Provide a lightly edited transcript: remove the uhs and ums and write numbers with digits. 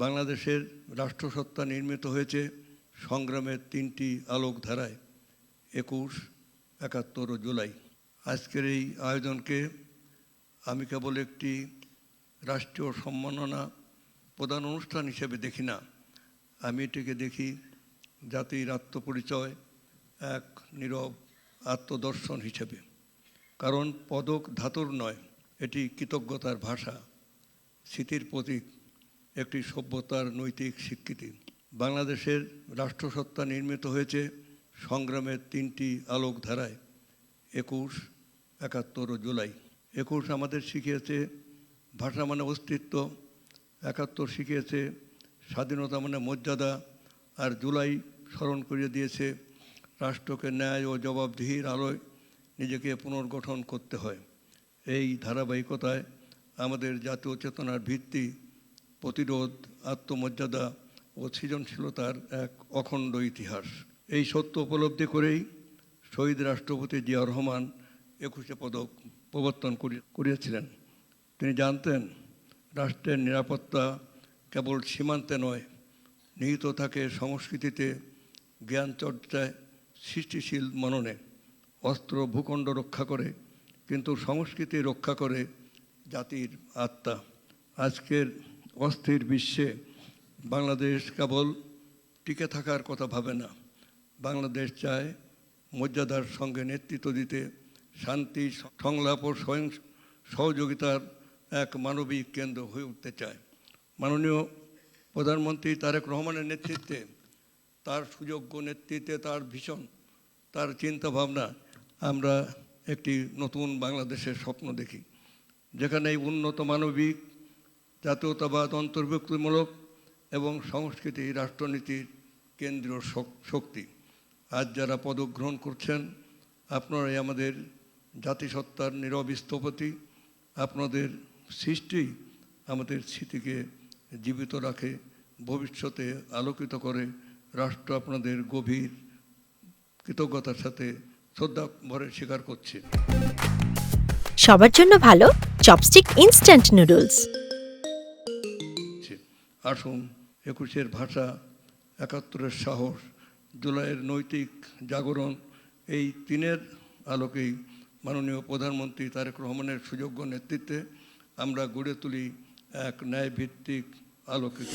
বাংলাদেশের রাষ্ট্রসত্তা নির্মিত হয়েছে সংগ্রামের তিনটি আলোকধারায় ২১, ৭১ ও জুলাই। আজকের এই আয়োজনকে আমি কেবল একটি রাষ্ট্রীয় সম্মাননা প্রদান অনুষ্ঠান হিসেবে দেখি না, আমি এটিকে দেখি জাতির আত্মপরিচয়, এক নীরব আত্মদর্শন হিসেবে। কারণ পদক ধাতুর নয়, এটি কৃতজ্ঞতার ভাষা, স্মৃতির প্রতীক, একটি সভ্যতার নৈতিক স্বীকৃতি। বাংলাদেশের রাষ্ট্রসত্তা নির্মিত হয়েছে সংগ্রামের তিনটি আলোকধারায় ২১, ৭১ ও জুলাই। ২১ আমাদের শিখিয়েছে ভাষা মানে অস্তিত্ব, ৭১ শিখিয়েছে স্বাধীনতা মানে মর্যাদা, আর জুলাই স্মরণ করিয়ে দিয়েছে রাষ্ট্রকে ন্যায় ও জবাবদিহির আলোয় নিজেকে পুনর্গঠন করতে হয়। এই ধারাবাহিকতায় আমাদের জাতীয় চেতনার ভিত্তি, প্রতিরোধ, আত্মমর্যাদা ও সৃজনশীলতার এক অখণ্ড ইতিহাস। এই সত্য উপলব্ধি করেই শহীদ রাষ্ট্রপতি জিয়াউর রহমান ২১ পদক প্রবর্তন করিয়েছিলেন। তিনি জানতেন রাষ্ট্রের নিরাপত্তা কেবল সীমান্তে নয়, নিহিত থাকে সংস্কৃতিতে, জ্ঞান চর্চায়, সৃষ্টিশীল মননে। অস্ত্র ভূখণ্ড রক্ষা করে, কিন্তু সংস্কৃতি রক্ষা করে জাতির আত্মা। আজকের অস্থির বিশ্বে বাংলাদেশ কেবল টিকে থাকার কথা ভাবে না, বাংলাদেশ চায় মর্যাদার সঙ্গে নেতৃত্ব দিতে, শান্তি, সংলাপ ও সহযোগিতার এক মানবিক কেন্দ্র হয়ে উঠতে চায়। মাননীয় প্রধানমন্ত্রী তারেক রহমানের নেতৃত্বে, তার সুযোগ্য নেতৃত্বে, তার ভীষণ, তার চিন্তাভাবনা, আমরা একটি নতুন বাংলাদেশের স্বপ্ন দেখি, যেখানে এই উন্নত মানবিক, জাতীয়তাবাদ, অন্তর্ভুক্তিমূলক এবং সংস্কৃতি রাষ্ট্রনীতির কেন্দ্রীয় শক্তি। আজ যারা পদক গ্রহণ করছেন, আপনারাই আমাদের জাতিসত্তার নীরব স্থপতি। আপনাদের সৃষ্টি আমাদের স্মৃতিকে জীবিত রাখে, ভবিষ্যতে আলোকিত করে। রাষ্ট্র আপনাদের গভীর কৃতজ্ঞতার সাথে শ্রদ্ধা ভরে স্বীকার করছে। সবার জন্য ভালো চপস্টিক ইনস্ট্যান্ট নুডলস। আসুন ২১-এর ভাষা, ৭১-এর সাহস, জুলাইয়ের নৈতিক জাগরণ, এই তিনের আলোকেই মাননীয় প্রধানমন্ত্রী তারেক রহমানের সুযোগ্য নেতৃত্বে আমরা গড়ে তুলি এক ন্যায়ভিত্তিক আলোকিত।